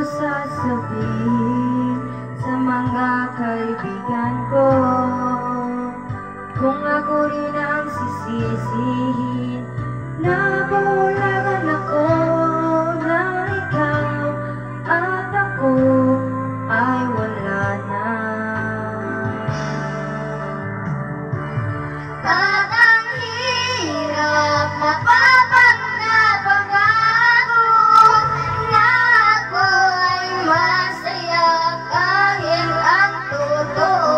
sasabihin sa mga kaibigan ko? Kung ako rin ang sisisihin, nabulagan ako na ikaw at ako ay wala na. At ang hirap mapapanggap ang ako na ako ay masaya kahit ang totoo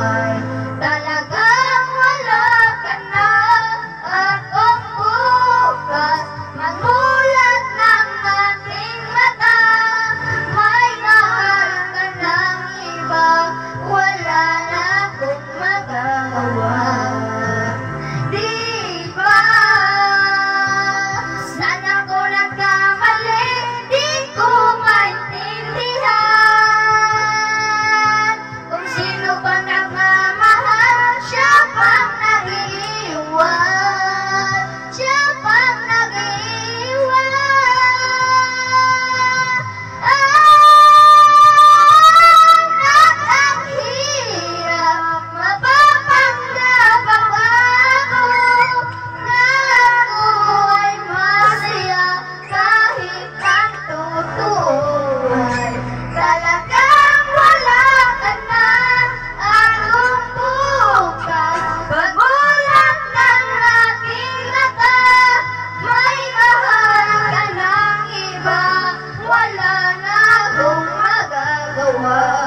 ay talagang wala ka na. At kung bukas magmulat ng aking mata, may mahal ka ng iba, wala na akong magagawa. Wala na akong magagawa.